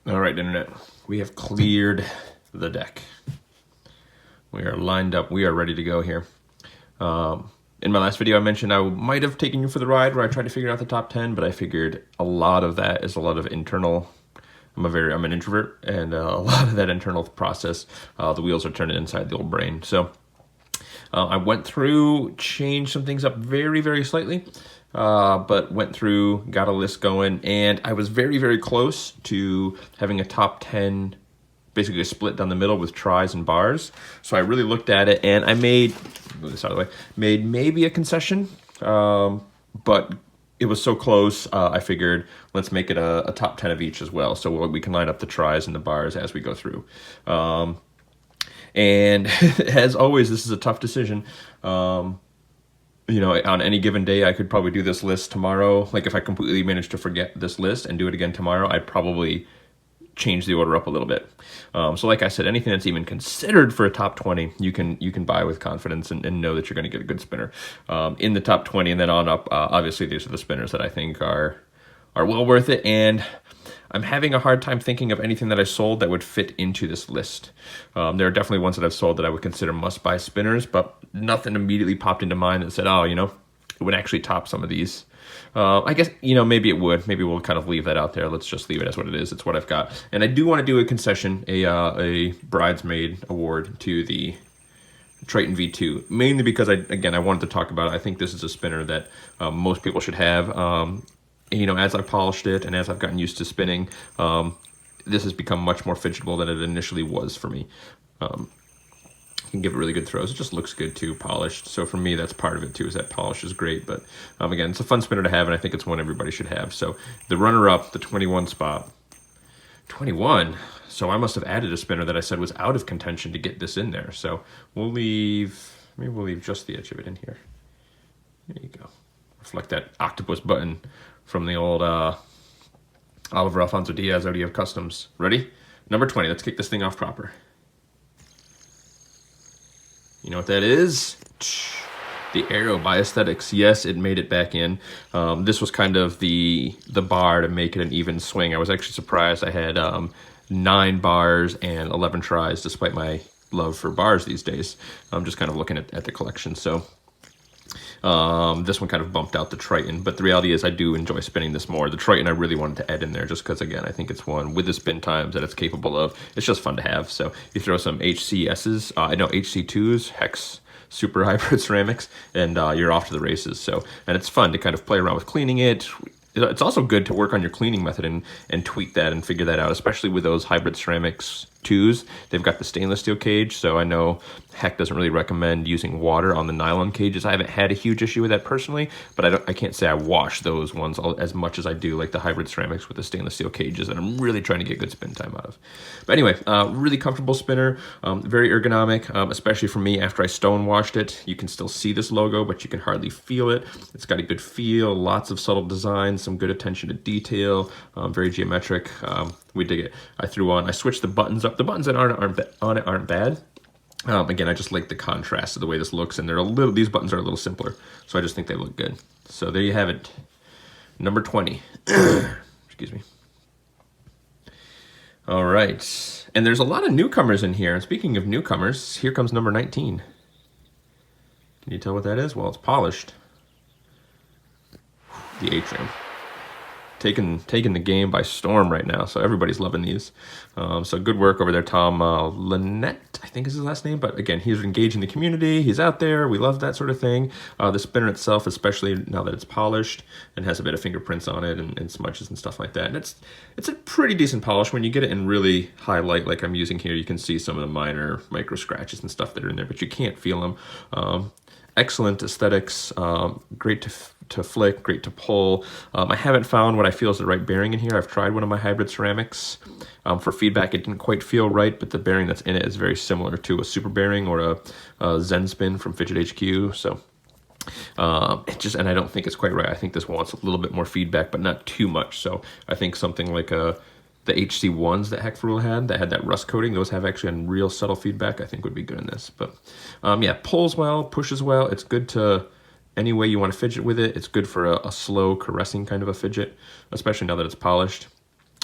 All right, Internet, we have cleared the deck. We are lined up. We are ready to go here. In my last video, I mentioned I might have taken you for the ride where I tried to figure out the top 10, but I figured a lot of that is a lot of internal. I'm an introvert, and a lot of that internal process, the wheels are turning inside the old brain. So I went through, changed some things up very, very slightly, but went through, got a list going, and I was very, very close to having a top 10, basically a split down the middle with tries and bars. So I really looked at it, and I made, move this out of the way, made maybe a concession, but it was so close, I figured let's make it a top 10 of each as well, so we can line up the tries and the bars as we go through. And as always, this is a tough decision. You know, on any given day, I could probably do this list tomorrow. Like if I completely managed to forget this list and do it again tomorrow, I'd probably change the order up a little bit. So like I said, anything that's even considered for a top 20, you can buy with confidence and know that you're going to get a good spinner in the top 20 and then on up. Obviously, these are the spinners that I think are well worth it. And I'm having a hard time thinking of anything that I sold that would fit into this list. There are definitely ones that I've sold that I would consider must-buy spinners, but nothing immediately popped into mind that said, oh, you know, it would actually top some of these. I guess, you know, maybe it would. Maybe we'll kind of leave that out there. Let's just leave it as what it is. It's what I've got. And I do want to do a concession, a bridesmaid award to the Triton V2, mainly because, I wanted to talk about it. I think this is a spinner that most people should have. You know, as I polished it and as I've gotten used to spinning, this has become much more fidgetable than it initially was for me. Can give it really good throws. It just looks good too, polished. So for me, that's part of it too, is that polish is great. But again, it's a fun spinner to have, and I think it's one everybody should have. So the runner-up, the 21 spot. 21? So I must have added a spinner that I said was out of contention to get this in there. So maybe we'll leave just the edge of it in here. There you go. Reflect that octopus button from the old Oliver Alfonso Diaz ODF Customs. Ready? Number 20. Let's kick this thing off proper. You know what that is? The Arrow by Aesthetics. Yes, it made it back in. This was kind of the bar to make it an even swing. I was actually surprised I had 9 bars and 11 tries, despite my love for bars these days. I'm just kind of looking at the collection. So this one kind of bumped out the Triton, but the reality is I do enjoy spinning this more. The Triton I really wanted to add in there just because, again, I think it's one with the spin times that it's capable of. It's just fun to have. So you throw some HCSs, HC2s, Hex Super Hybrid Ceramics, and you're off to the races. So, and it's fun to kind of play around with cleaning it. It's also good to work on your cleaning method and tweak that and figure that out, especially with those Hybrid Ceramics 2s. They've got the stainless steel cage, so I know Heck doesn't really recommend using water on the nylon cages. I haven't had a huge issue with that personally, but I can't say I wash those ones as much as I do like the Hybrid Ceramics with the stainless steel cages, and I'm really trying to get good spin time out of. But anyway, really comfortable spinner, very ergonomic, especially for me after I stone washed it. You can still see this logo, but you can hardly feel it. It's got a good feel, lots of subtle designs, some good attention to detail, very geometric. We dig it. I switched the buttons up. The buttons that aren't bad. Again, I just like the contrast of the way this looks, and these buttons are a little simpler, so I just think they look good. So there you have it, number 20. Excuse me. All right, and there's a lot of newcomers in here. And speaking of newcomers, here comes number 19. Can you tell what that is? Well, it's polished. The atrium. Taking the game by storm right now, so everybody's loving these. So good work over there, Tom Lynette, I think is his last name. But again, he's engaging the community. He's out there. We love that sort of thing. The spinner itself, especially now that it's polished and has a bit of fingerprints on it and smudges and stuff like that. And it's a pretty decent polish. When you get it in really high light, like I'm using here, you can see some of the minor micro scratches and stuff that are in there, but you can't feel them. Excellent aesthetics, great to flick, great to pull. I haven't found what I feel is the right bearing in here. I've tried one of my Hybrid Ceramics. For feedback, it didn't quite feel right, but the bearing that's in it is very similar to a super bearing or a Zen Spin from Fidget HQ. So and I don't think it's quite right. I think this wants a little bit more feedback, but not too much. So I think something like the HC1s that Heckfrul had that had that rust coating, those have actually a real subtle feedback, I think would be good in this. But yeah, pulls well, pushes well. It's good to any way you want to fidget with it. It's good for a slow caressing kind of a fidget, especially now that it's polished.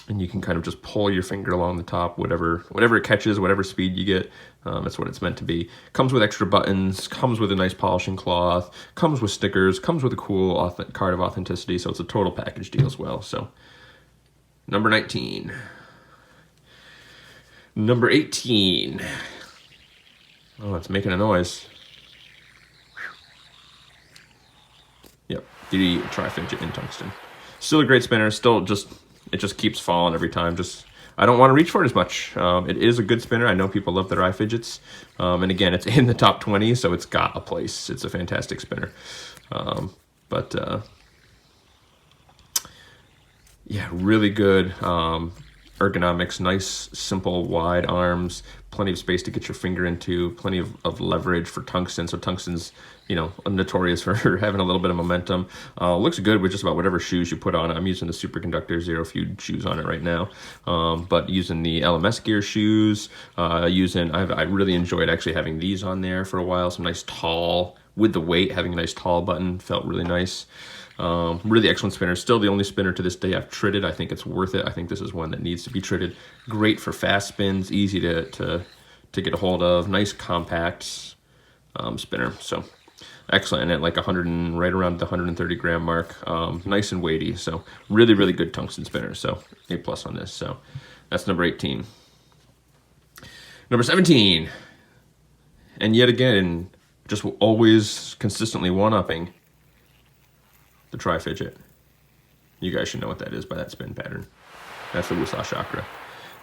and you can kind of just pull your finger along the top, whatever it catches, whatever speed you get. That's what it's meant to be. Comes with extra buttons, comes with a nice polishing cloth, comes with stickers, comes with a cool card of authenticity, so it's a total package deal as well. So, number 19. Number 18. Oh, it's making a noise. Yep, the Tri-Fidget in tungsten. Still a great spinner, it just keeps falling every time. I don't want to reach for it as much. It is a good spinner. I know people love their iFidgets. And again, it's in the top 20, so it's got a place. It's a fantastic spinner. Yeah, really good ergonomics, nice, simple, wide arms, plenty of space to get your finger into, plenty of leverage for tungsten. So tungsten's, notorious for having a little bit of momentum. Looks good with just about whatever shoes you put on it. I'm using the Superconductor Zero Feud shoes on it right now, but using the LMS gear shoes, I really enjoyed actually having these on there for a while. Some nice tall, with the weight, having a nice tall button felt really nice. Really excellent spinner. Still the only spinner to this day I've tritted. I think it's worth it. I think this is one that needs to be tritted. Great for fast spins, easy to get a hold of. Nice compact spinner. So excellent. And at like right around the 130 gram mark, nice and weighty. So really, really good tungsten spinner. So A+ on this. So that's number 18. Number 17. And yet again, just always consistently one-upping the Tri-Fidget. You guys should know what that is by that spin pattern. That's the Wusa Chakra.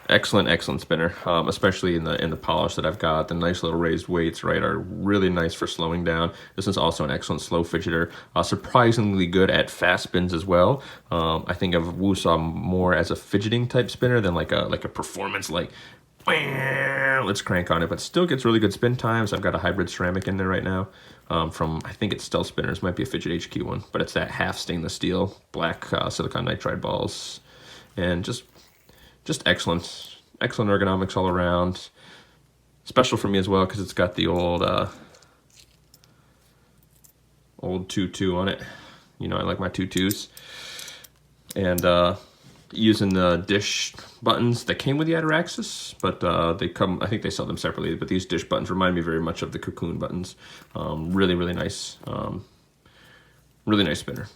Excellent spinner, especially in the polish that I've got. The nice little raised weights, right, are really nice for slowing down. This is also an excellent slow fidgeter. Surprisingly good at fast spins as well. I think of Wusa more as a fidgeting type spinner than like a performance, like let's crank on it, but still gets really good spin times. I've got a hybrid ceramic in there right now from, I think it's Stealth Spinners, might be a Fidget HQ one, but it's that half stainless steel, black silicon nitride balls, and just excellent ergonomics all around. Special for me as well because it's got the old 2-2 on it. I like my 2-2s. And using the dish buttons that came with the Ataraxis, but I think they sell them separately, but these dish buttons remind me very much of the Cocoon buttons. Really nice. Really nice spinner.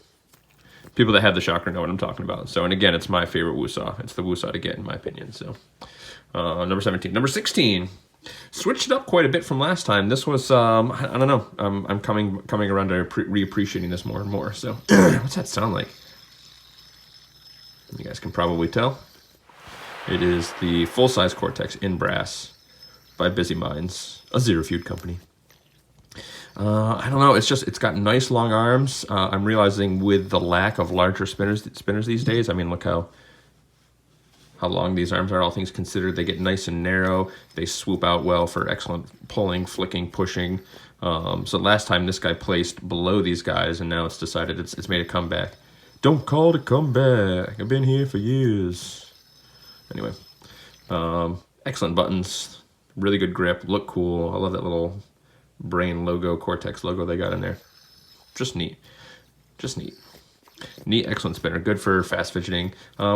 People that have the Chakra know what I'm talking about. So, and again, it's my favorite Wusa. It's the Wusa to get, in my opinion. So, number 17. Number 16. Switched it up quite a bit from last time. This was, I don't know. I'm coming around to reappreciating this more and more. So, what's that sound like? You guys can probably tell. It is the full-size Cortex in brass by Busy Minds, a Zero Feud company. I don't know. It's got nice long arms. I'm realizing with the lack of larger spinners these days. I mean, look how long these arms are. All things considered, they get nice and narrow. They swoop out well for excellent pulling, flicking, pushing. So last time this guy placed below these guys, and now it's decided it's made a comeback. Don't call it a comeback. I've been here for years. Anyway, excellent buttons. Really good grip. Look cool. I love that little brain logo, Cortex logo they got in there. Just neat. Neat, excellent spinner. Good for fast fidgeting.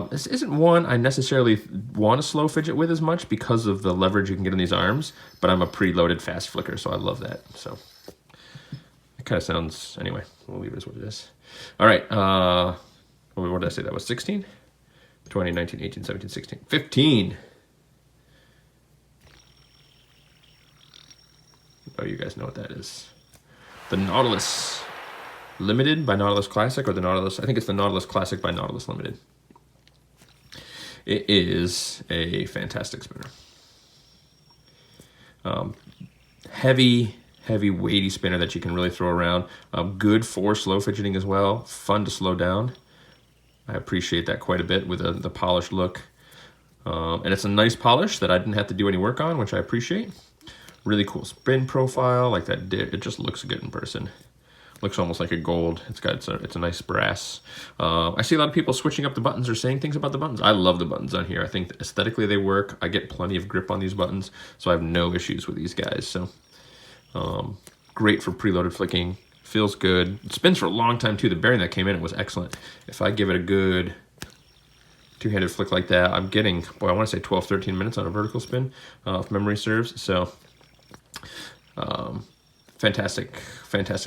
This isn't one I necessarily want to slow fidget with as much because of the leverage you can get in these arms, but I'm a preloaded fast flicker, so I love that. So it kind of sounds, anyway, we'll leave it as what it is. All right, what did I say? That was 16? 20, 19, 18, 17, 16, 15. Oh, you guys know what that is. The Nautilus Limited by Nautilus Classic, or the Nautilus, I think it's the Nautilus Classic by Nautilus Limited. It is a fantastic spinner. Heavy, weighty spinner that you can really throw around. Good for slow fidgeting as well. Fun to slow down. I appreciate that quite a bit with the polished look. And it's a nice polish that I didn't have to do any work on, which I appreciate. Really cool spin profile, like that. It just looks good in person. Looks almost like a gold. It's a nice brass. I see a lot of people switching up the buttons or saying things about the buttons. I love the buttons on here. I think aesthetically they work. I get plenty of grip on these buttons, so I have no issues with these guys. So great for preloaded flicking. Feels good. It spins for a long time too. The bearing that came in it was excellent. If I give it a good two-handed flick like that, I'm getting, boy, I want to say 12, 13 minutes on a vertical spin, if memory serves. So fantastic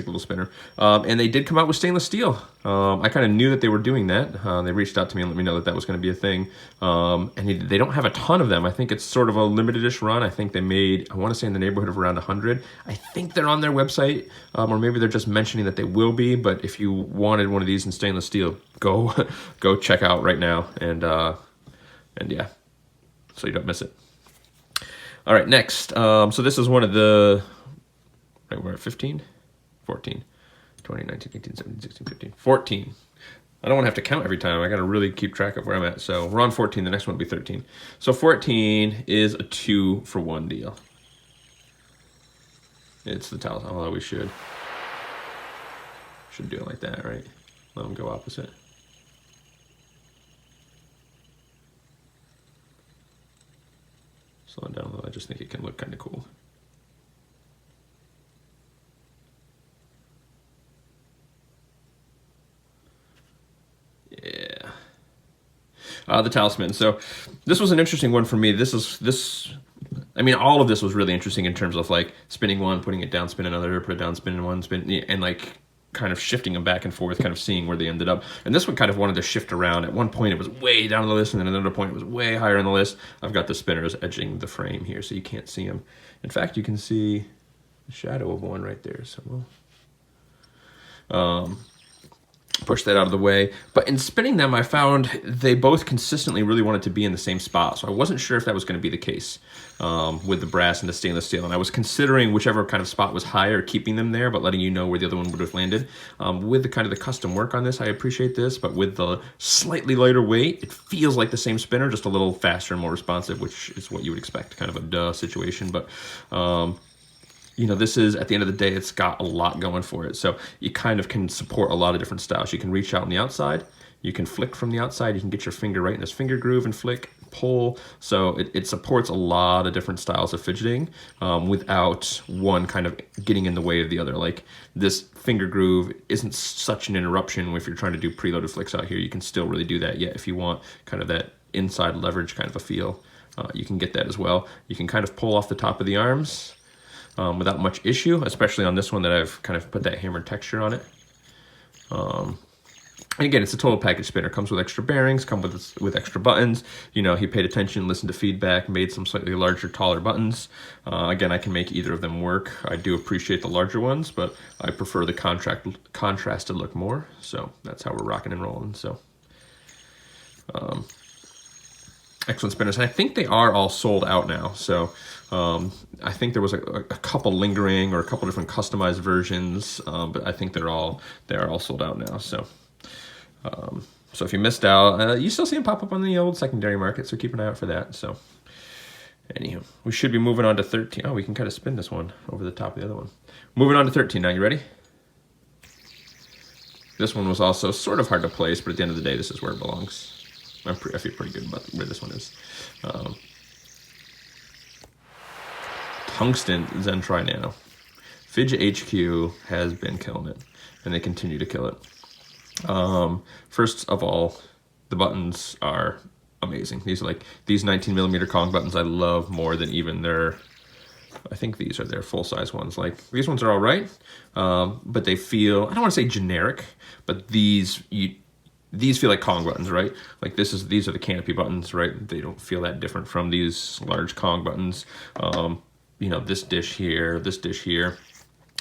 little spinner. And they did come out with stainless steel. I kind of knew that they were doing that. They reached out to me and let me know that that was going to be a thing. And they don't have a ton of them. I think it's sort of a limited-ish run. I think they made, I want to say in the neighborhood of around 100. I think they're on their website, or maybe they're just mentioning that they will be. But if you wanted one of these in stainless steel, go check out right now. And yeah, so you don't miss it. All right, next. So this is one of the, right, we're at 15, 14, 20, 19, 18, 17, 16, 15, 14. I don't want to have to count every time. I got to really keep track of where I'm at. So we're on 14. The next one will be 13. So 14 is a 2-for-1 deal. It's the Talisman, although we should do it like that, right? Let them go opposite. Slow it down a little. I just think it can look kind of cool. Yeah. The Talisman. So this was an interesting one for me. I mean, all of this was really interesting in terms of like spinning one, putting it down, spin another, put it down, spin one, spin, and like kind of shifting them back and forth, kind of seeing where they ended up. And this one kind of wanted to shift around. At one point it was way down the list, and then at another point it was way higher on the list. I've got the spinners edging the frame here, so you can't see them. In fact, you can see the shadow of one right there. So we'll push that out of the way. But in spinning them, I found they both consistently really wanted to be in the same spot. So I wasn't sure if that was going to be the case with the brass and the stainless steel. And I was considering whichever kind of spot was higher, keeping them there, but letting you know where the other one would have landed. With the kind of the custom work on this, I appreciate this. But with the slightly lighter weight, it feels like the same spinner, just a little faster and more responsive, which is what you would expect, kind of a duh situation. But you know, this is, at the end of the day, it's got a lot going for it. So you kind of can support a lot of different styles. You can reach out on the outside. You can flick from the outside. You can get your finger right in this finger groove and flick, pull. So it supports a lot of different styles of fidgeting without one kind of getting in the way of the other. Like this finger groove isn't such an interruption if you're trying to do preloaded flicks out here. You can still really do that. Yet if you want kind of that inside leverage kind of a feel, you can get that as well. You can kind of pull off the top of the arms without much issue, especially on this one that I've kind of put that hammered texture on it. And again, it's a total package spinner. Comes with extra bearings, comes with extra buttons. You know, he paid attention, listened to feedback, made some slightly larger, taller buttons. Again, I can make either of them work. I do appreciate the larger ones, but I prefer the contrasted look more. So that's how we're rocking and rolling. So excellent spinners. And I think they are all sold out now. So I think there was a couple lingering or a couple different customized versions, but I think they are all sold out now. So so if you missed out, you still see them pop up on the old secondary market, so keep an eye out for that. So anywho, we should be moving on to 13. Oh, we can kind of spin this one over the top of the other one. Moving on to 13 now. You ready? This one was also sort of hard to place, but at the end of the day, this is where it belongs. I feel pretty good about where this one is. Tungsten Zen Tri Nano. Fidge HQ has been killing it, and they continue to kill it. First of all, the buttons are amazing. These are like, these 19mm Kong buttons I love more than even their, I think these are their full-size ones. Like, these ones are all right, but they feel, I don't want to say generic, but these feel like Kong buttons, right? Like these are the canopy buttons, right? They don't feel that different from these large Kong buttons. You know, this dish here, this dish here.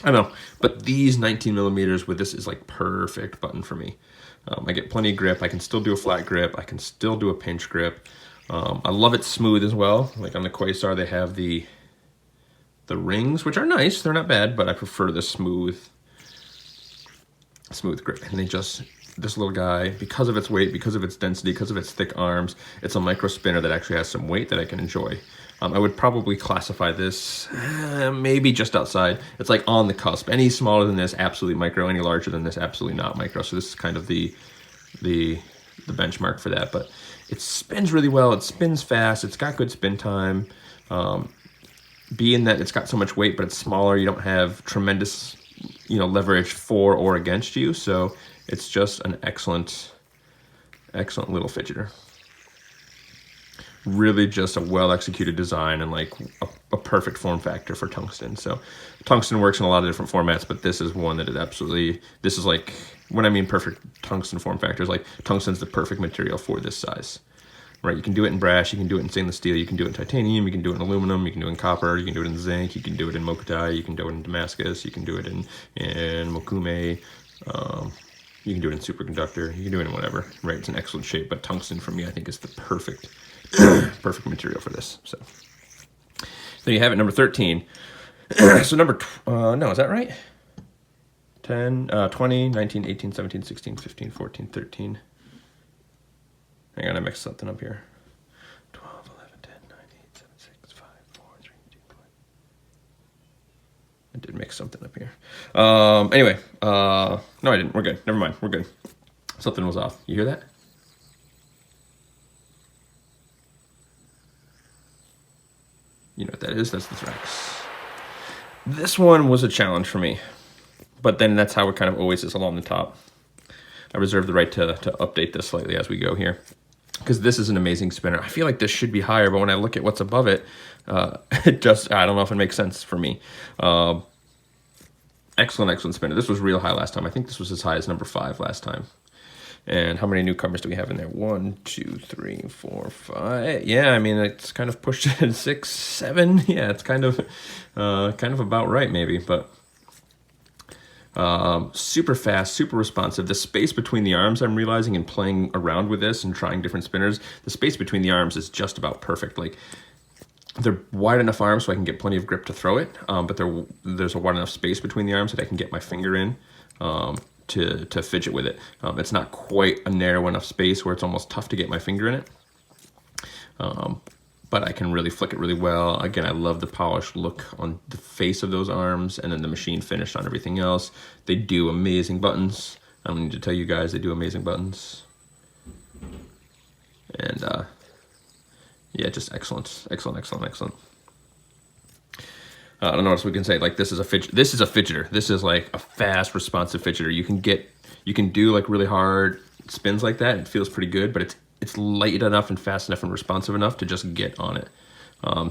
I don't know, but these 19mm with this is like perfect button for me. I get plenty of grip. I can still do a flat grip. I can still do a pinch grip. I love it smooth as well. Like on the Quasar, they have the rings, which are nice. They're not bad, but I prefer the smooth grip. And they just, this little guy, because of its weight, because of its density, because of its thick arms, it's a micro spinner that actually has some weight that I can enjoy. I would probably classify this maybe just outside. It's like on the cusp. Any smaller than this, absolutely micro. Any larger than this, absolutely not micro. So this is kind of the benchmark for that. But it spins really well. It spins fast. It's got good spin time. Being that it's got so much weight, but it's smaller, you don't have tremendous, leverage for or against you. So it's just an excellent little fidgeter. really just a well-executed design and like a perfect form factor for tungsten. So tungsten works in a lot of different formats, but this is one that is absolutely, this is like, when I mean perfect tungsten form factors, like tungsten's the perfect material for this size. Right, you can do it in brass, you can do it in stainless steel, you can do it in titanium, you can do it in aluminum, you can do it in copper, you can do it in zinc, you can do it in mokutai, you can do it in Damascus, you can do it in mokume, you can do it in superconductor, you can do it in whatever. Right, it's an excellent shape, but tungsten for me I think is the perfect perfect material for this. So there you have it, number 13. So no, is that right? 10, 20, 19, 18, 17, 16, 15, 14, 13. I gotta mix something up here. 12, 11, 10, 9, 8, 7, 6, 5, 4, 3, 2, 1. I did mix something up here. Anyway, no, I didn't. We're good. Never mind. We're good. Something was off. You hear that? You know what that is? That's the Thrax. This one was a challenge for me, but then that's how it kind of always is along the top. I reserve the right to update this slightly as we go here, because this is an amazing spinner. I feel like this should be higher, but when I look at what's above it, it just, I don't know if it makes sense for me. Excellent spinner. This was real high last time. I think this was as high as number 5 last time. And how many newcomers do we have in there? 1, 2, 3, 4, 5. Yeah, I mean, it's kind of pushed it at 6, 7. Yeah, it's kind of about right maybe, but super fast, super responsive. The space between the arms, I'm realizing, and playing around with this and trying different spinners, the space between the arms is just about perfect. Like, they're wide enough arms so I can get plenty of grip to throw it, but there's a wide enough space between the arms that I can get my finger in to fidget with it. It's not quite a narrow enough space where it's almost tough to get my finger in it. But I can really flick it really well. Again, I love the polished look on the face of those arms, and then the machine finish on everything else. They do amazing buttons. I don't need to tell you guys, they do amazing buttons. And yeah, just excellent. I don't know what else we can say. Like, this is a fidgeter. This is like a fast, responsive fidgeter. You can do like really hard spins like that. It feels pretty good, but it's light enough and fast enough and responsive enough to just get on it.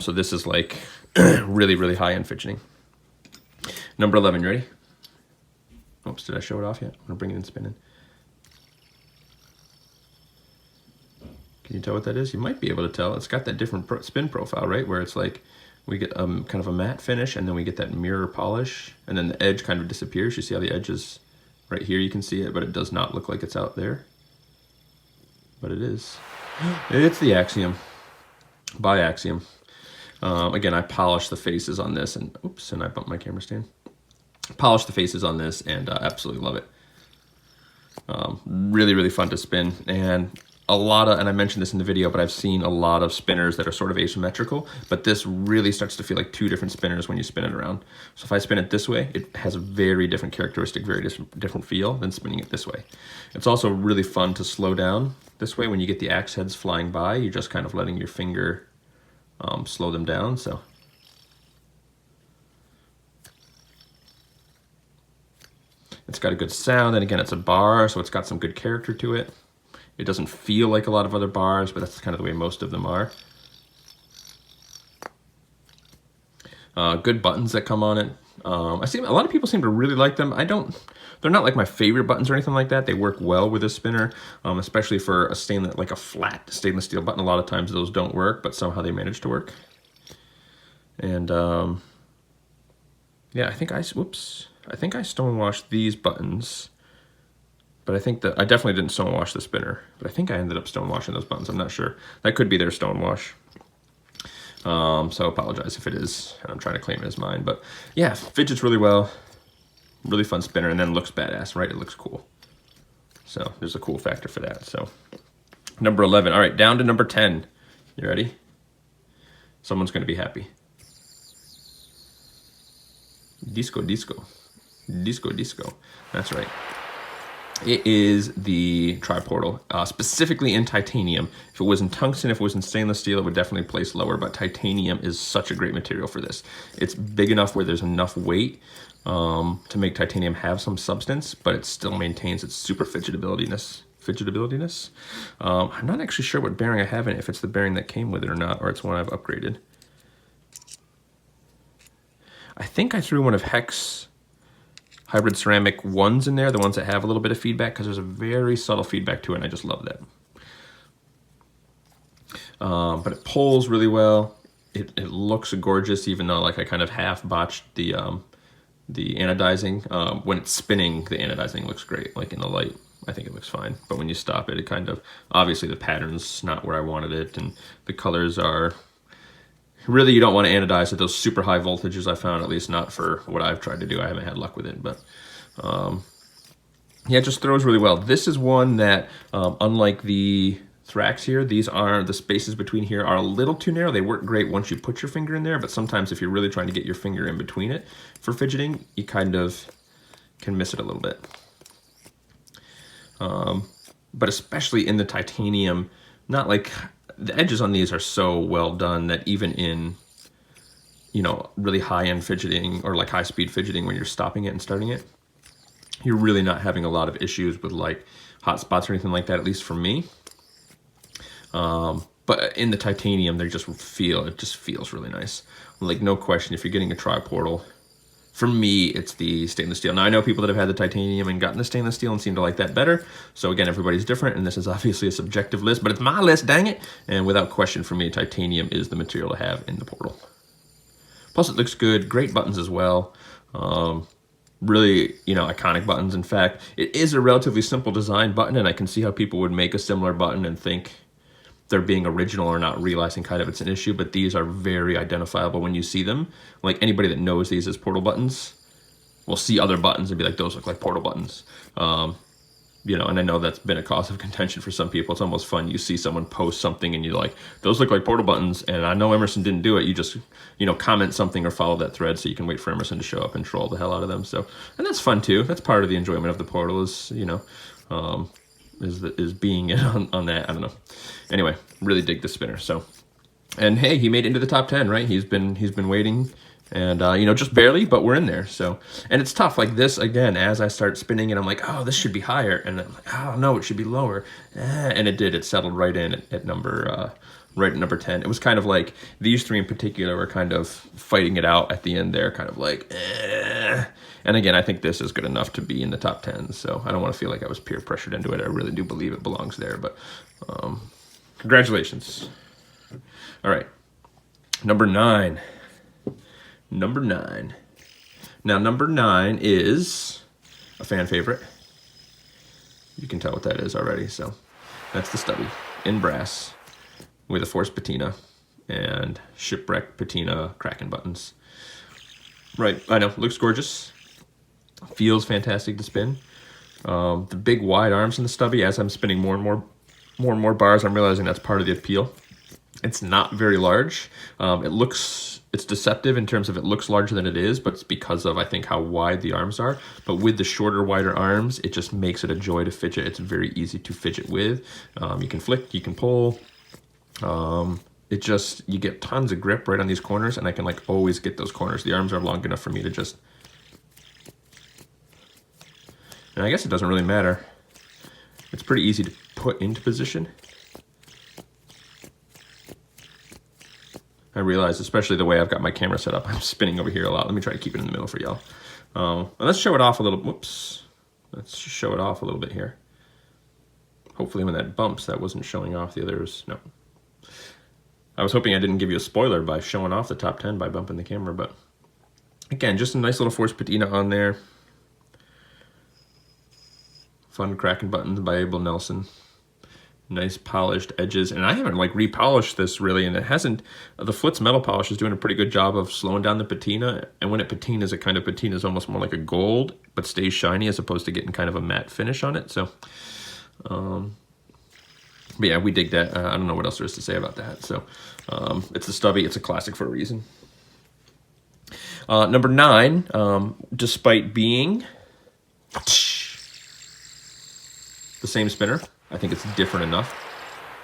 So this is like really high-end fidgeting. Number 11, you ready? Oops, did I show it off yet? I'm gonna bring it in spinning. Can you tell what that is? You might be able to tell. It's got that different spin profile, right? Where it's like, we get kind of a matte finish, and then we get that mirror polish, and then the edge kind of disappears. You see how the edge is right here? You can see it, but it does not look like it's out there. But it is. It's the Axiom. By Axiom. Again, I polished the faces on this, and oops, and I bumped my camera stand. Polished the faces on this, and absolutely love it. Really fun to spin, and and I mentioned this in the video, but I've seen a lot of spinners that are sort of asymmetrical, but this really starts to feel like 2 different spinners when you spin it around. So if I spin it this way, it has a very different characteristic, very different feel than spinning it this way. It's also really fun to slow down this way. When you get the axe heads flying by, you're just kind of letting your finger slow them down. So it's got a good sound, and again, it's a bar, so it's got some good character to it. It doesn't feel like a lot of other bars, but that's kind of the way most of them are. Good buttons that come on it. I see a lot of people seem to really like them. They're not like my favorite buttons or anything like that. They work well with a spinner, especially for a like a flat stainless steel button. A lot of times those don't work, but somehow they manage to work. And yeah, I think I stonewashed these buttons. But I think that I definitely didn't stonewash the spinner. But I think I ended up stonewashing those buttons. I'm not sure. That could be their stonewash. So I apologize if it is, and I'm trying to claim it as mine. But yeah, fidgets really well. Really fun spinner, and then looks badass, right? It looks cool. So there's a cool factor for that. So number 11. All right, down to number 10. You ready? Someone's going to be happy. Disco. That's right. It is the Triportal, specifically in titanium. If it was in tungsten, if it was in stainless steel, it would definitely place lower, but titanium is such a great material for this. It's big enough where there's enough weight to make titanium have some substance, but it still maintains its super fidgetability fidgetabilitiness. I'm not actually sure what bearing I have in it, if it's the bearing that came with it or not, or it's one I've upgraded. I think I threw one of Hex hybrid ceramic ones in there, the ones that have a little bit of feedback, because there's a very subtle feedback to it, and I just love that. But it pulls really well. It looks gorgeous, even though like I kind of half botched the anodizing. When it's spinning, the anodizing looks great. Like in the light, I think it looks fine. But when you stop it, it kind of, obviously the pattern's not where I wanted it, and the colors are, really you don't want to anodize at those super high voltages, I found, at least not for what I've tried to do. I haven't had luck with it, but yeah, it just throws really well. This is one that, unlike the Thrax here, the spaces between here are a little too narrow. They work great once you put your finger in there, but sometimes if you're really trying to get your finger in between it for fidgeting, you kind of can miss it a little bit. But especially in the titanium, not like, the edges on these are so well done that even in, you know, really high-end fidgeting or like high-speed fidgeting when you're stopping it and starting it, you're really not having a lot of issues with like hot spots or anything like that, at least for me. But in the titanium, it just feels really nice. Like, no question, if you're getting a tri-portal, for me, it's the stainless steel. Now, I know people that have had the titanium and gotten the stainless steel and seem to like that better. So again, everybody's different, and this is obviously a subjective list, but it's my list, dang it. And without question, for me, titanium is the material to have in the portal. Plus, it looks good. Great buttons as well. Really, you know, iconic buttons. In fact, it is a relatively simple design button, and I can see how people would make a similar button and think they're being original or not realizing kind of it's an issue, but these are very identifiable when you see them. Like, anybody that knows these as portal buttons will see other buttons and be like, those look like portal buttons. You know, and I know that's been a cause of contention for some people. It's almost fun. You see someone post something and you're like, those look like portal buttons, and I know Emerson didn't do it. You just, you know, comment something or follow that thread so you can wait for Emerson to show up and troll the hell out of them. So, and that's fun too. That's part of the enjoyment of the portal, is, you know, is being in on that. I don't know. Anyway, really dig the spinner. So, and hey, he made it into the top 10, right? He's been waiting, and you know, just barely, but we're in there. So, and it's tough. Like this again, as I start spinning it, I'm like, oh, this should be higher, and I'm like, oh no, it should be lower, and it did. It settled right in at number right at number 10. It was kind of like these three in particular were kind of fighting it out at the end there, kind of like, and again, I think this is good enough to be in the top 10, so I don't want to feel like I was peer pressured into it. I really do believe it belongs there, but congratulations. All right, number 9. Number 9. Now, number 9 is a fan favorite. You can tell what that is already, so that's the Stubby in brass with a forced patina and shipwreck patina Kraken buttons. Right, I know, looks gorgeous. Feels fantastic to spin. The big wide arms in the Stubby, as I'm spinning more and more bars, I'm realizing that's part of the appeal. It's not very large. It's deceptive in terms of it looks larger than it is, but it's because of, I think, how wide the arms are. But with the shorter, wider arms, it just makes it a joy to fidget. It's very easy to fidget with. You can flick, you can pull. You get tons of grip right on these corners, and I can like always get those corners. The arms are long enough for me to just, and I guess it doesn't really matter. It's pretty easy to put into position. I realize, especially the way I've got my camera set up, I'm spinning over here a lot. Let me try to keep it in the middle for y'all. Let's show it off a little. Whoops. Let's show it off a little bit here. Hopefully when that bumps, that wasn't showing off the others. No. I was hoping I didn't give you a spoiler by showing off the top 10 by bumping the camera, but again, just a nice little forced patina on there. Fun Kraken buttons by Abel Nelson. Nice polished edges, and I haven't like repolished this really, and it hasn't. The Flitz metal polish is doing a pretty good job of slowing down the patina, and when it patinas, it kind of patinas almost more like a gold, but stays shiny as opposed to getting kind of a matte finish on it. So, but yeah, we dig that. I don't know what else there is to say about that. So, it's the Stubby. It's a classic for a reason. Number 9, despite being the same spinner, I think it's different enough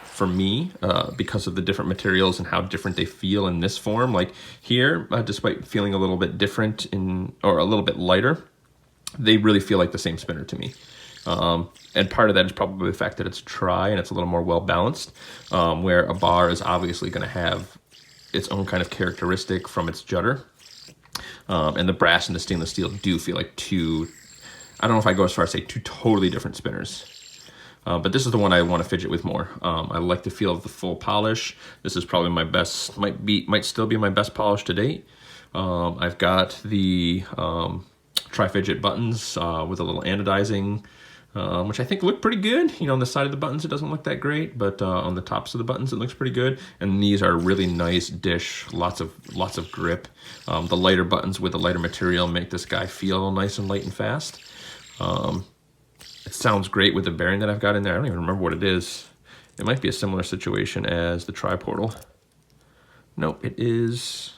for me because of the different materials and how different they feel in this form. Like here, despite feeling a little bit different or a little bit lighter, they really feel like the same spinner to me. And part of that is probably the fact that it's dry and it's a little more well balanced, where a bar is obviously going to have its own kind of characteristic from its judder. And the brass and the stainless steel do feel like two, I don't know if I go as far as say two totally different spinners. But this is the one I want to fidget with more. I like the feel of the full polish. This is probably my best, might still be my best polish to date. I've got the tri-fidget buttons with a little anodizing, which I think look pretty good. You know, on the side of the buttons it doesn't look that great, but on the tops of the buttons it looks pretty good. And these are really nice dish, lots of grip. The lighter buttons with the lighter material make this guy feel nice and light and fast. It sounds great with the bearing that I've got in there. I don't even remember what it is. It might be a similar situation as the tri-portal. No, it is.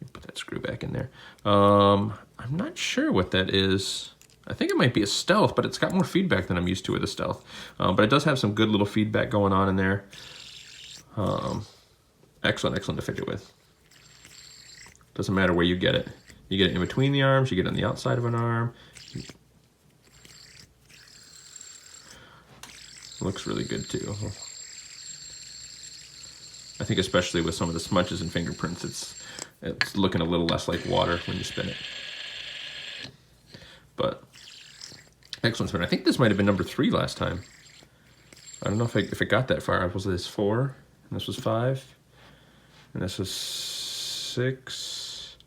Let me put that screw back in there. I'm not sure what that is. I think it might be a stealth, but it's got more feedback than I'm used to with a stealth. But it does have some good little feedback going on in there. Excellent to fidget with. Doesn't matter where you get it. You get it in between the arms, you get it on the outside of an arm. Looks really good too. I think especially with some of the smudges and fingerprints, it's looking a little less like water when you spin it. But excellent spin. I think this might have been number 3 last time. I don't know if it got that far. Was this 4? And this was 5? And this was 6,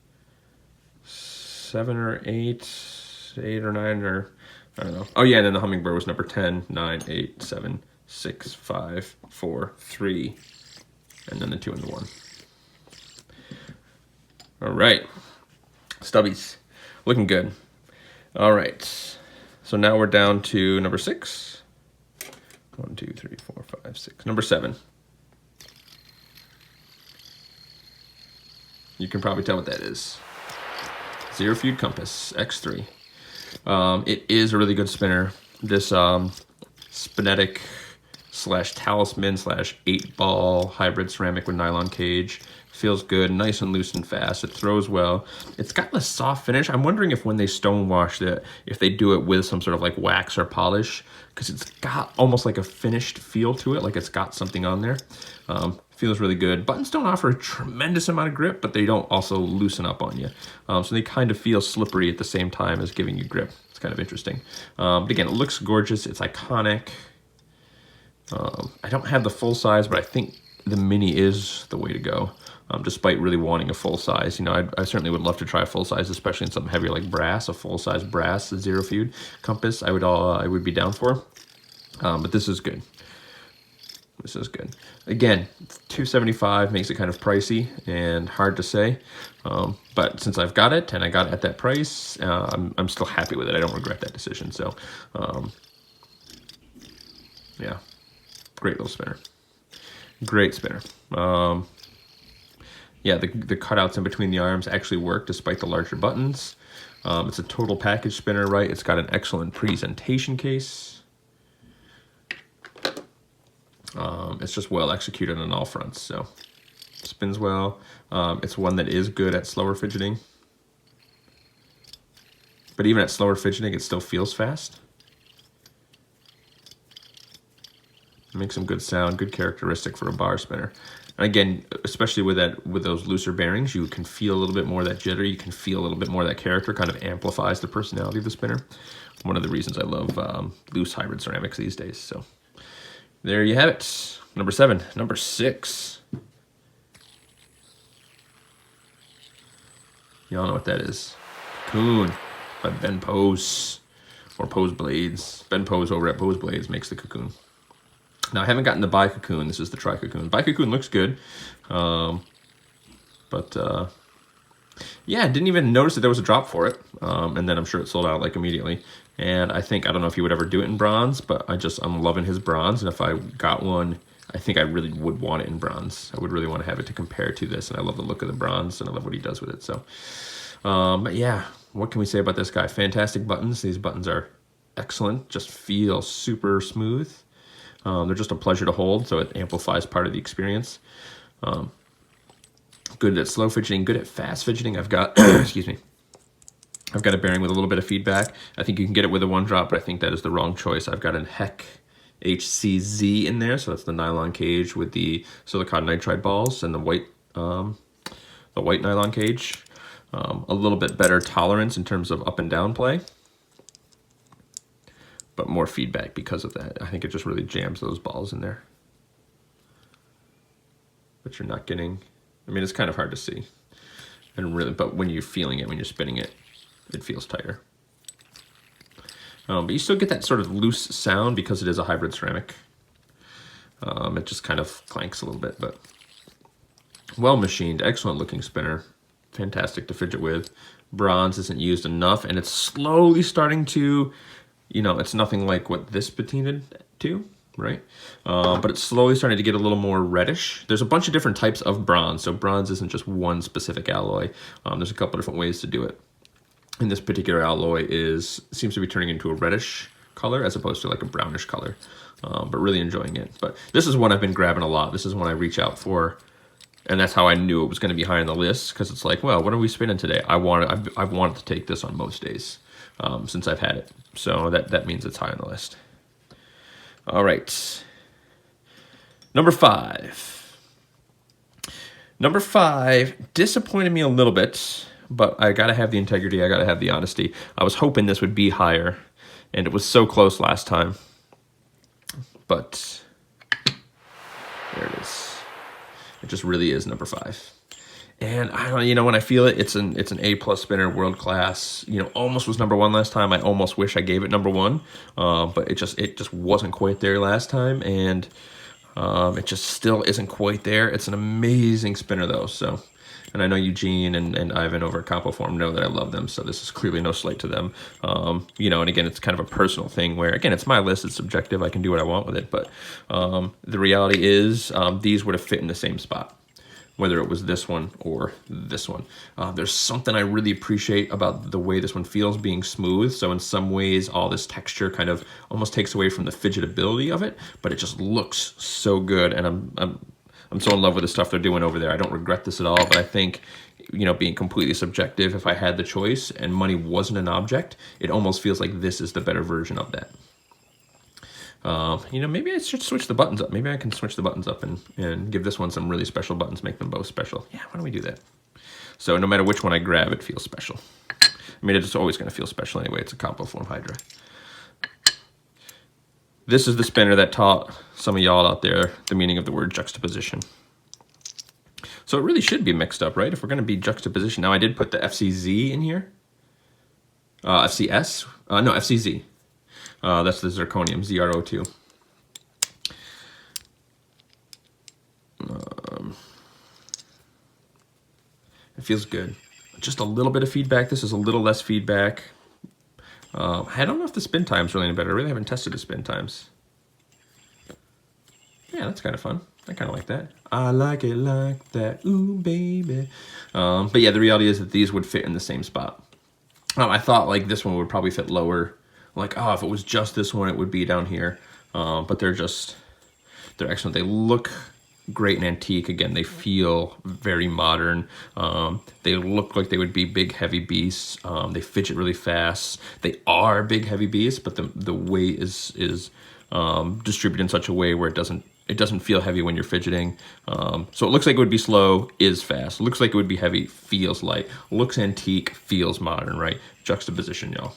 7 or 8, 8 or 9 or I don't know. Oh yeah, and then the hummingbird was number 10, 9, 8, 7, 6, 5, 4, 3, and then the 2 and the 1. All right, stubbies, looking good. All right, so now we're down to number 6. 1, 2, 3, 4, 5, 6. Number 7. You can probably tell what that is. Zero Feud Compass X3. It is a really good spinner. This spinetic / talisman / 8-ball hybrid ceramic with nylon cage feels good, nice and loose and fast. It throws well. It's got a soft finish. I'm wondering if when they stone wash it, if they do it with some sort of like wax or polish, because it's got almost like a finished feel to it, like it's got something on there. Feels really good. Buttons don't offer a tremendous amount of grip, but they don't also loosen up on you. So they kind of feel slippery at the same time as giving you grip. It's kind of interesting. But again, it looks gorgeous. It's iconic. I don't have the full size, but I think the mini is the way to go. Despite really wanting a full size. You know, I certainly would love to try a full size, especially in something heavier like brass. A full size brass Zero Feud compass, I would be down for. But this is good. This is good. Again, $275 makes it kind of pricey and hard to say. But since I've got it and I got it at that price, I'm still happy with it. I don't regret that decision. So, yeah, great little spinner. Great spinner. Yeah, the cutouts in between the arms actually work despite the larger buttons. It's a total package spinner, right? It's got an excellent presentation case. It's just well executed on all fronts, so spins well. It's one that is good at slower fidgeting. But even at slower fidgeting, it still feels fast. It makes some good sound, good characteristic for a bar spinner. And again, especially with those looser bearings, you can feel a little bit more of that jitter. You can feel a little bit more of that character, kind of amplifies the personality of the spinner. One of the reasons I love loose hybrid ceramics these days. So there you have it. Number 7. Number 6. Y'all know what that is. Cocoon by Ben Pose, or Pose Blades. Ben Pose over at Pose Blades makes the Cocoon. Now, I haven't gotten the Bi-Cocoon. This is the Tri-Cocoon. Bi-Cocoon looks good. Yeah, I didn't even notice that there was a drop for it. And then I'm sure it sold out like immediately. And I don't know if he would ever do it in bronze, but I'm loving his bronze. And if I got one, I think I really would want it in bronze. I would really want to have it to compare to this. And I love the look of the bronze and I love what he does with it. So, but yeah, what can we say about this guy? Fantastic buttons. These buttons are excellent. Just feel super smooth. They're just a pleasure to hold, so it amplifies part of the experience. Good at slow fidgeting, good at fast fidgeting. I've got, excuse me, I've got a bearing with a little bit of feedback. I think you can get it with a 1-drop, but I think that is the wrong choice. I've got a Heck HCZ in there, so that's the nylon cage with the silicon nitride balls and the white nylon cage. A little bit better tolerance in terms of up and down play, but more feedback because of that. I think it just really jams those balls in there. But you're not getting, I mean, it's kind of hard to see. And really, but when you're feeling it, when you're spinning it, it feels tighter. But you still get that sort of loose sound because it is a hybrid ceramic. It just kind of clanks a little bit, but well machined, excellent looking spinner. Fantastic to fidget with. Bronze isn't used enough, and it's slowly starting to, you know, it's nothing like what this patinaed to, right? But it's slowly starting to get a little more reddish. There's a bunch of different types of bronze, so bronze isn't just one specific alloy. There's a couple different ways to do it. And this particular alloy seems to be turning into a reddish color as opposed to like a brownish color, but really enjoying it. But this is one I've been grabbing a lot. This is one I reach out for. And that's how I knew it was going to be high on the list, because it's like, well, what are we spinning today? I've wanted to take this on most days since I've had it. So that means it's high on the list. All right. Number 5. Number 5 disappointed me a little bit, but I got to have the integrity. I got to have the honesty. I was hoping this would be higher, and it was so close last time. But there it is. It just really is number 5. And I don't, you know, when I feel it, it's an A+ spinner, world class. You know, almost was number 1 last time. I almost wish I gave it number 1, but it just wasn't quite there last time, and it just still isn't quite there. It's an amazing spinner though. So, and I know Eugene and Ivan over at Compoform know that I love them, so this is clearly no slight to them. You know, and again, it's kind of a personal thing where, again, it's my list, it's subjective, I can do what I want with it, but the reality is these would have fit in the same spot, whether it was this one or this one. There's something I really appreciate about the way this one feels being smooth, so in some ways all this texture kind of almost takes away from the fidgetability of it, but it just looks so good, and I'm so in love with the stuff they're doing over there. I don't regret this at all, but I think, you know, being completely subjective, if I had the choice and money wasn't an object, it almost feels like this is the better version of that. You know, maybe I should switch the buttons up. Maybe I can switch the buttons up and give this one some really special buttons, make them both special. Yeah, why don't we do that? So no matter which one I grab, it feels special. I mean, it's always going to feel special anyway. It's a Compoform Hydra. This is the spinner that taught some of y'all out there the meaning of the word juxtaposition. So it really should be mixed up, right? If we're going to be juxtaposition. Now, I did put the FCZ in here. FCS? No, FCZ. That's the zirconium, ZRO2. It feels good. Just a little bit of feedback. This is a little less feedback. I don't know if the spin time's really any better. I really haven't tested the spin times. Yeah, that's kind of fun. I kind of like that. I like it like that, ooh, baby. But yeah, the reality is that these would fit in the same spot. I thought like this one would probably fit lower. Like, oh, if it was just this one, it would be down here. But they're excellent. They look great and antique. Again, they feel very modern. They look like they would be big, heavy beasts. They fidget really fast. They are big, heavy beasts, but the weight is distributed in such a way where it doesn't feel heavy when you're fidgeting. So it looks like it would be slow, is fast. It looks like it would be heavy, feels light. Looks antique, feels modern, right? Juxtaposition, y'all.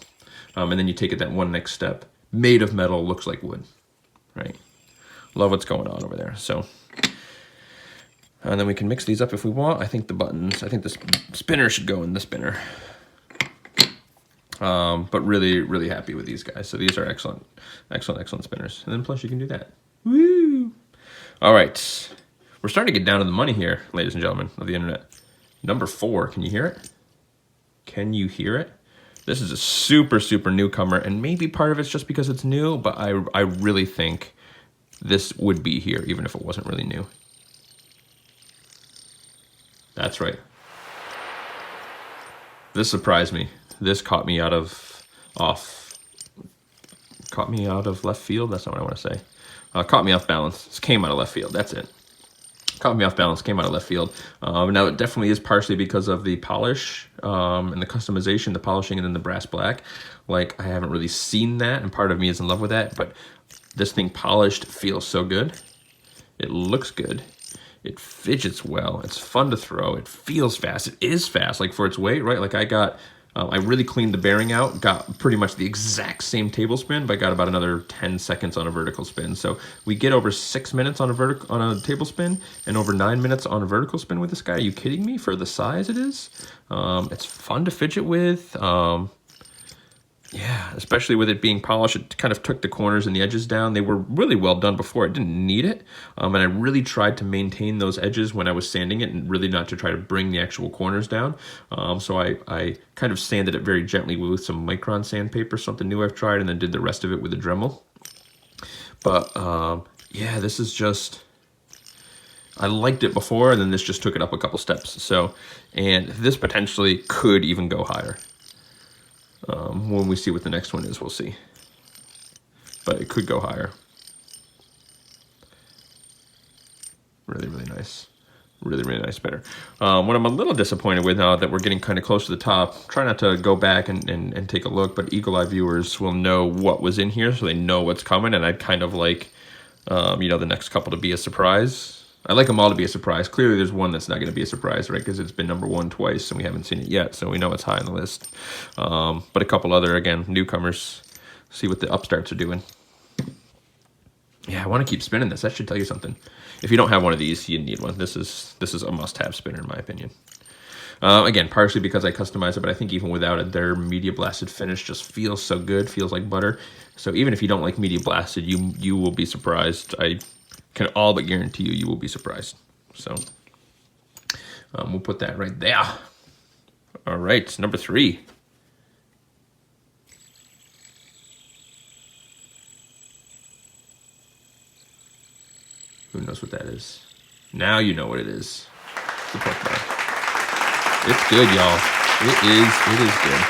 And then you take it that one next step. Made of metal, looks like wood, right? Love what's going on over there. So, and then we can mix these up if we want. I think the spinner should go in the spinner. But really, really happy with these guys. So these are excellent, excellent, excellent spinners. And then plus you can do that. Woo! All right. We're starting to get down to the money here, ladies and gentlemen of the internet. Number 4, can you hear it? Can you hear it? This is a super, super newcomer, and maybe part of it's just because it's new, but I really think this would be here, even if it wasn't really new. That's right. This surprised me. This caught me out of left field. That's not what I want to say. Caught me off balance. This came out of left field. That's it. caught me off balance, came out of left field. Now it definitely is partially because of the polish and the customization, the polishing, and then the brass black. Like, I haven't really seen that, and part of me is in love with that, but this thing polished feels so good. It looks good. It fidgets well. It's fun to throw. It feels fast. It is fast, like for its weight, right? Like I really cleaned the bearing out, got pretty much the exact same table spin, but got about another 10 seconds on a vertical spin. So we get over 6 minutes on a table spin and over 9 minutes on a vertical spin with this guy. Are you kidding me? For the size it is, it's fun to fidget with. Yeah, especially with it being polished, it kind of took the corners and the edges down. They were really well done before. I didn't need it. And I really tried to maintain those edges when I was sanding it and really not to try to bring the actual corners down. So I kind of sanded it very gently with some Micron sandpaper, something new I've tried, and then did the rest of it with a Dremel. But yeah, this is just... I liked it before, and then this just took it up a couple steps. So, and this potentially could even go higher. When we see what the next one is, we'll see. But it could go higher. Really, really nice. Really, really nice spinner. What I'm a little disappointed with now that we're getting kind of close to the top, try not to go back and take a look, but Eagle Eye viewers will know what was in here, so they know what's coming, and I'd kind of like, you know, the next couple to be a surprise. I like them all to be a surprise. Clearly, there's one that's not going to be a surprise, right? Because it's been #1 twice, and we haven't seen it yet, so we know it's high on the list. But a couple other, again, newcomers. See what the upstarts are doing. Yeah, I want to keep spinning this. That should tell you something. If you don't have one of these, you need one. This is a must-have spinner, in my opinion. Again, partially because I customize it, but I think even without it, their media blasted finish just feels so good, feels like butter. So even if you don't like media blasted, you will be surprised. I can all but guarantee you will be surprised. So we'll put that right there. All right, number 3. Who knows what that is? Now you know what it is. It's good, y'all. It is good.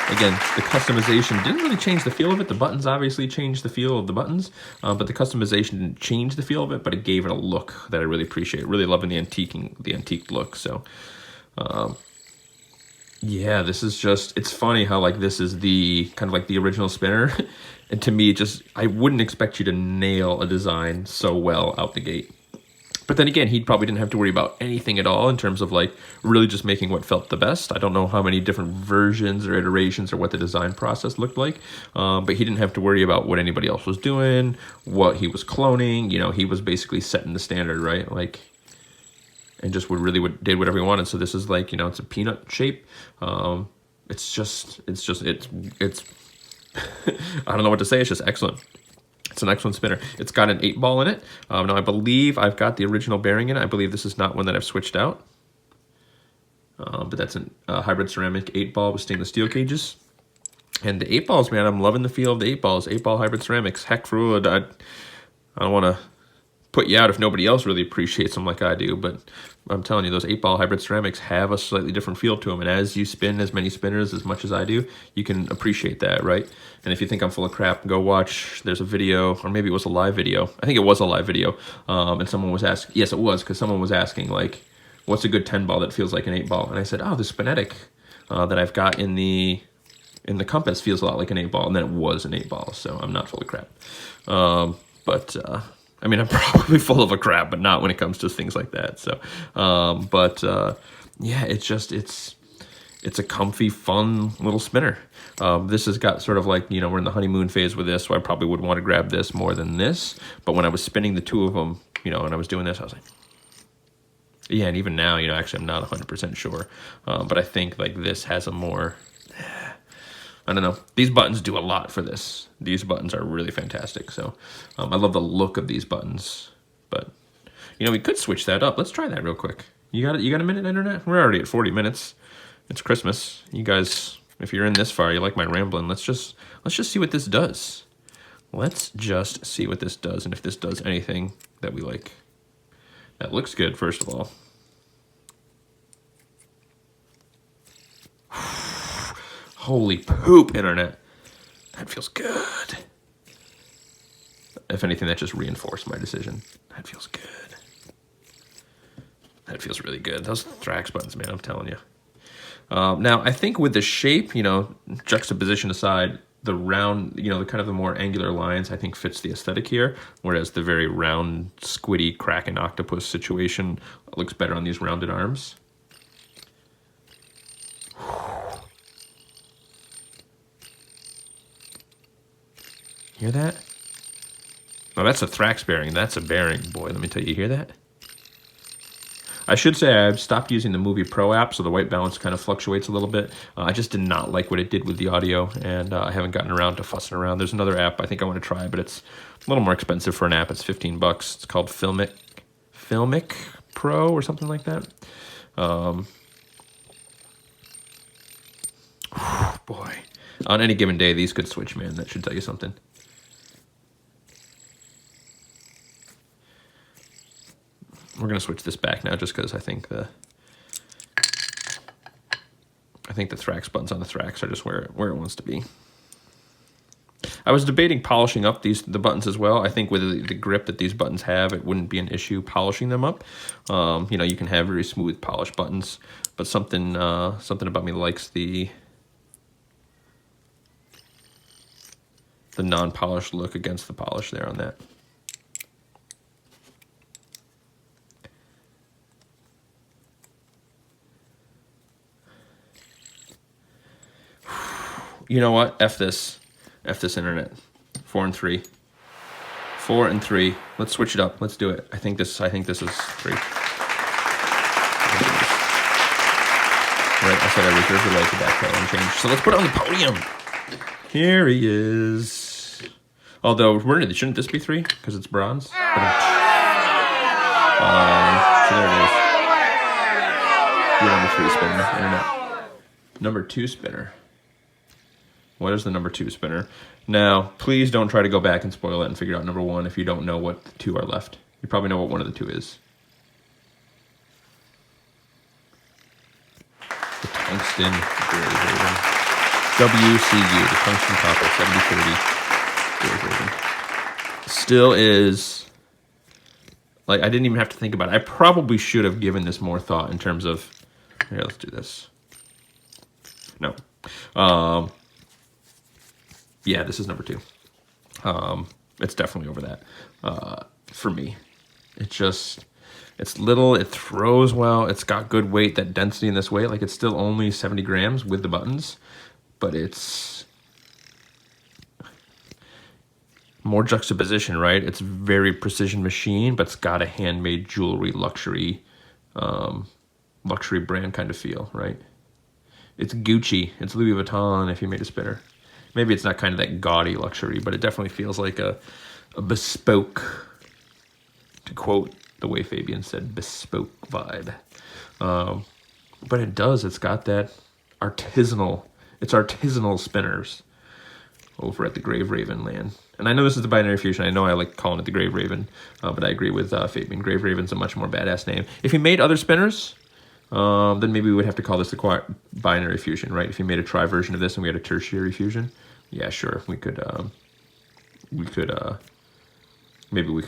Again, the customization didn't really change the feel of it. The buttons obviously changed the feel of the buttons, but the customization didn't change the feel of it, but it gave it a look that I really appreciate. Really loving the antique look. So, yeah, this is just, it's funny how like this is the kind of like the original spinner. And to me, I wouldn't expect you to nail a design so well out the gate. But then again, he probably didn't have to worry about anything at all in terms of like really just making what felt the best. I don't know how many different versions or iterations or what the design process looked like, but he didn't have to worry about what anybody else was doing, what he was cloning. You know, he was basically setting the standard, right? Like, and just did whatever he wanted. So this is like, you know, it's a peanut shape. It's I don't know what to say. It's just excellent. It's an excellent spinner. It's got an 8-ball in it. Now, I believe I've got the original bearing in it. I believe this is not one that I've switched out. But that's a hybrid ceramic 8-ball with stainless steel cages. And the 8-balls, man, I'm loving the feel of the 8-balls. 8-ball hybrid ceramics. Heck, Fruid, I don't want to put you out if nobody else really appreciates them like I do, but I'm telling you, those 8-ball hybrid ceramics have a slightly different feel to them, and as you spin as many spinners as much as I do, you can appreciate that, right? And if you think I'm full of crap, go watch, there's a video, or maybe it was a live video, I think it was a live video, and someone was asking, yes it was, because someone was asking, like, what's a good 10-ball that feels like an 8-ball? And I said, oh, the Spinetic that I've got in the compass feels a lot like an 8-ball, and then it was an 8-ball, so I'm not full of crap. I mean, I'm probably full of a crap, but not when it comes to things like that. So, yeah, it's a comfy, fun little spinner. This has got sort of like, you know, we're in the honeymoon phase with this, so I probably would want to grab this more than this. But when I was spinning the two of them, you know, and I was doing this, I was like, yeah, and even now, you know, actually I'm not 100% sure. But I think like this has a more... I don't know. These buttons do a lot for this. These buttons are really fantastic. So I love the look of these buttons. But, you know, we could switch that up. Let's try that real quick. You got a minute, Internet? We're already at 40 minutes. It's Christmas. You guys, if you're in this far, you like my rambling. Let's just see what this does. Let's just see what this does and if this does anything that we like. That looks good, first of all. Holy poop, Internet. That feels good. If anything, that just reinforced my decision. That feels good. That feels really good. Those Thrax buttons, man, I'm telling you. Now, I think with the shape, juxtaposition aside, the round, the kind of the more angular lines, I think fits the aesthetic here, whereas the very round, squiddy, kraken octopus situation looks better on these rounded arms. Hear that? Oh, that's a Thrax bearing. That's a bearing, boy. Let me tell you, hear that? I should say I've stopped using the Movie Pro app, so the white balance kind of fluctuates a little bit. I just did not like what it did with the audio, and I haven't gotten around to fussing around. There's another app I think I want to try, but it's a little more expensive for an app. It's $15. It's called Filmic Pro or something like that. Boy, on any given day, these could switch, man. That should tell you something. We're gonna switch this back now, just because I think the Thrax buttons on the Thrax are just where it wants to be. I was debating polishing up the buttons as well. I think with the grip that these buttons have, it wouldn't be an issue polishing them up. You can have very smooth polished buttons, but something about me likes the non-polished look against the polish there on that. You know what? F this internet. 4 and 3. 4 and 3. Let's switch it up. Let's do it. I think this is 3. Right, I said I reserved the right to backpedal and change. So let's put it on the podium. Here he is. Although, shouldn't this be 3? Because it's bronze? So there it is. Your number 3 spinner. Internet. Number 2 spinner. What is the number 2 spinner? Now, please don't try to go back and spoil it and figure out number 1 if you don't know what the 2 are left. You probably know what one of the 2 is. The Tungsten Grave Raven. WCU, the Tungsten Copper 7030 Grave Raven. Still is... I didn't even have to think about it. I probably should have given this more thought in terms of... Here, let's do this. No. Yeah, this is number 2. It's definitely over that for me. It's little, it throws well, it's got good weight, that density in this weight. It's still only 70 grams with the buttons, but it's more juxtaposition, right? It's very precision machine, but it's got a handmade jewelry, luxury brand kind of feel, right? It's Gucci, it's Louis Vuitton if you made a spinner. Maybe it's not kind of that gaudy luxury, but it definitely feels like a bespoke, to quote the way Fabian said, bespoke vibe. But it does, it's got that artisanal spinners over at the Grave Raven land. And I know this is the Binary Fusion. I know I like calling it the Grave Raven, but I agree with Fabian. Grave Raven's a much more badass name. If he made other spinners, then maybe we would have to call this the Binary Fusion, right? If you made a tri version of this and we had a tertiary fusion, yeah, sure, maybe we could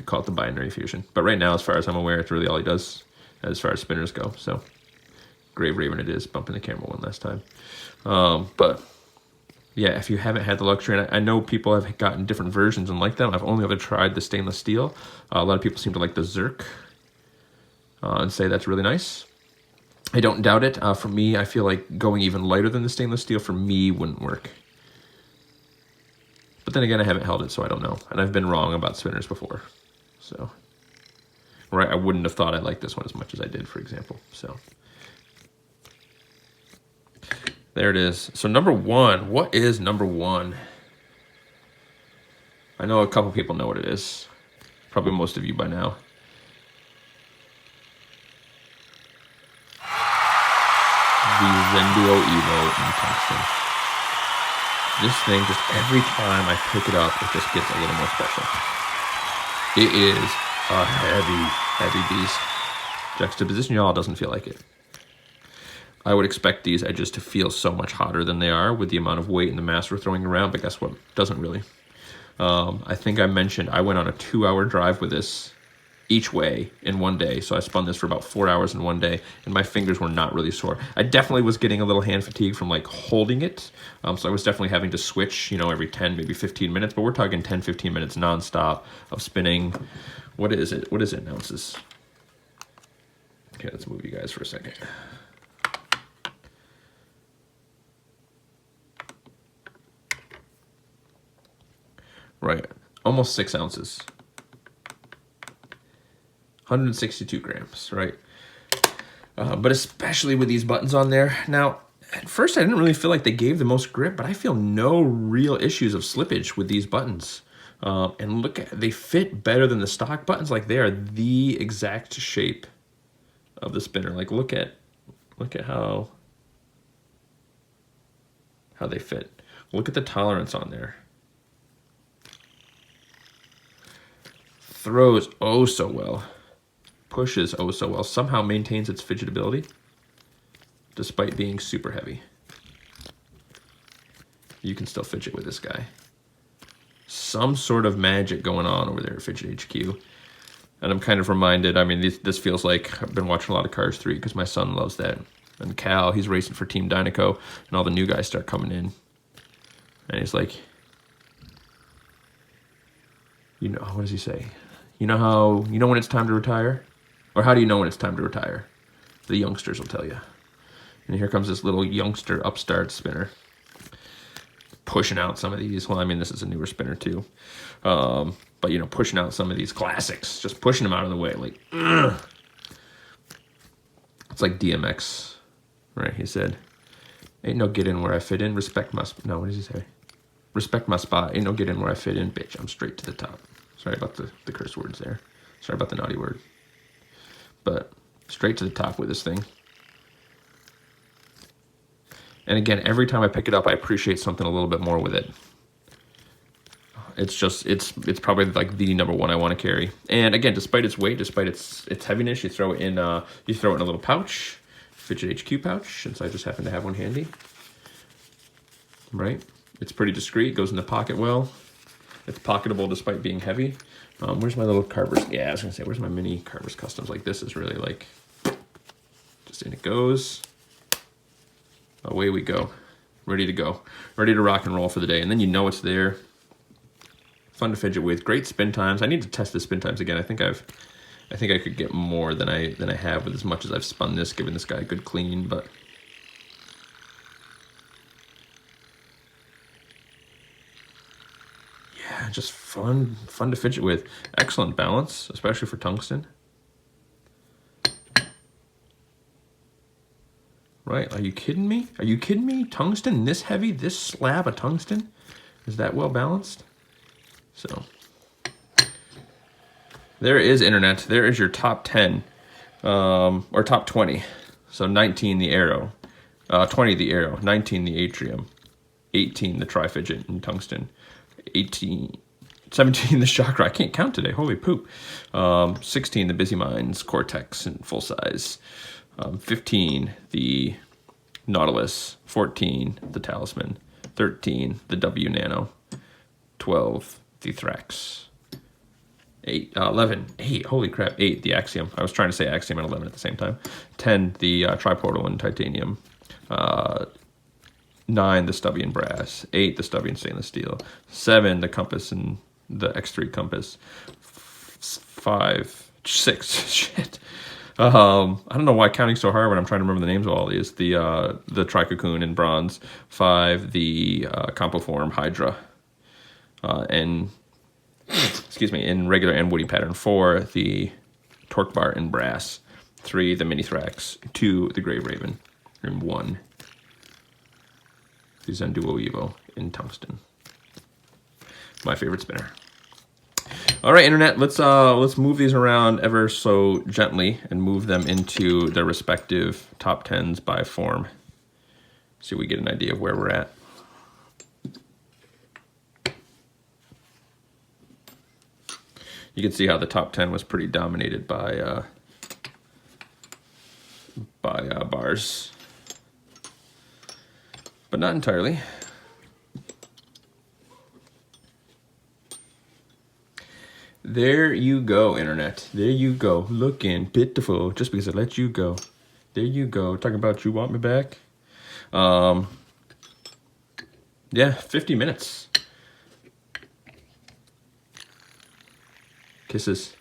call it the Binary Fusion. But right now, as far as I'm aware, it's really all he does as far as spinners go. So, Grave Raven it is, bumping the camera one last time. But yeah, if you haven't had the luxury, and I know people have gotten different versions and like them. I've only ever tried the stainless steel. A lot of people seem to like the Zerk and say that's really nice. I don't doubt it. For me, I feel like going even lighter than the stainless steel for me wouldn't work. But then again, I haven't held it, so I don't know. And I've been wrong about spinners before. So, right, I wouldn't have thought I liked this one as much as I did, for example. So, there it is. So number 1, what is number 1? I know a couple people know what it is. Probably most of you by now. The Zenduo Evo in tungsten. This thing, just every time I pick it up, it just gets a little more special. It is a heavy beast. Juxtaposition, y'all, doesn't feel like it. I would expect these edges to feel so much hotter than they are with the amount of weight and the mass we're throwing around, but guess what? Doesn't really. I think I mentioned I went on a 2-hour drive with this each way in one day. So I spun this for about 4 hours in one day, and my fingers were not really sore. I definitely was getting a little hand fatigue from like holding it. So I was definitely having to switch, you know, every 10, maybe 15 minutes, but we're talking 10, 15 minutes nonstop of spinning. What is it? What is it in ounces? Okay, let's move you guys for a second. Right, almost 6 ounces. 162 grams, right? But especially with these buttons on there. Now, at first I didn't really feel like they gave the most grip, but I feel no real issues of slippage with these buttons. And look at, they fit better than the stock buttons. Like they are the exact shape of the spinner. Like look at how they fit. Look at the tolerance on there. Throws oh so well. Pushes oh so well. Somehow maintains its fidgetability despite being super heavy. You can still fidget with this guy. Some sort of magic going on over there at Fidget HQ. And I'm kind of reminded, I mean, this feels like I've been watching a lot of Cars 3 because my son loves that. And Cal, he's racing for Team Dynaco, and all the new guys start coming in. And he's like, you know, what does he say? You know when it's time to retire? Or how do you know when it's time to retire? The youngsters will tell you. And here comes this little youngster upstart spinner. Pushing out some of these. Well, I mean, this is a newer spinner too. But, you know, pushing out some of these classics. Just pushing them out of the way. Like, ugh. It's like DMX, right? He said, ain't no get in where I fit in. Respect my... No, what does he say? Respect my spot. Ain't no get in where I fit in. Bitch, I'm straight to the top. Sorry about the curse words there. Sorry about the naughty word. But straight to the top with this thing. And again, every time I pick it up, I appreciate something a little bit more with it. It's just, it's probably like the number one I want to carry. And again, despite its weight, despite its heaviness, you throw it in a little pouch, Fidget HQ pouch, since I just happen to have one handy. Right? It's pretty discreet, goes in the pocket well. It's pocketable despite being heavy. Where's my little Carver's? Yeah, I was gonna say, where's my mini Carver's Customs? Like this is really like, just in it goes. Away we go. Ready to go. Ready to rock and roll for the day. And then you know it's there. Fun to fidget with. Great spin times. I need to test the spin times again. I think I could get more than I have with as much as I've spun this, giving this guy a good clean, but yeah, just fun to fidget with. Excellent balance, especially for tungsten. Right, are you kidding me? Are you kidding me? Tungsten this heavy, this slab of tungsten is that well balanced? So there is internet. There is your top 10 or top 20. So 19 the arrow, 20 the arrow, 19 the atrium, 18 the tri-fidget and tungsten, 17 the chakra. I can't count today. Holy poop. 16 the busy minds, cortex and full size. 15 the Nautilus, 14 the Talisman, 13 the W Nano, 12 the Thrax, 11, holy crap, 8 the Axiom. I was trying to say Axiom and 11 at the same time. 10 the Triportal and Titanium, 9 the Stubby and Brass, 8 the Stubby and Stainless Steel, 7 the Compass and the X3 Compass, 5, 6, shit. I don't know why counting's so hard when I'm trying to remember the names of all these. The Tricocoon in bronze, 5 the Compoform Hydra, and in regular and woody pattern. 4 the Torque Bar in brass, 3 the Mini Thrax, 2 the Grey Raven, and 1 the Zenduo Evo in tungsten. My favorite spinner. All right, internet, let's move these around ever so gently and move them into their respective top 10s by form. So we get an idea of where we're at. You can see how the top 10 was pretty dominated by bars, but not entirely. There you go, internet. There you go. Looking pitiful just because I let you go. There you go. Talking about you want me back. Yeah, 50 minutes. Kisses.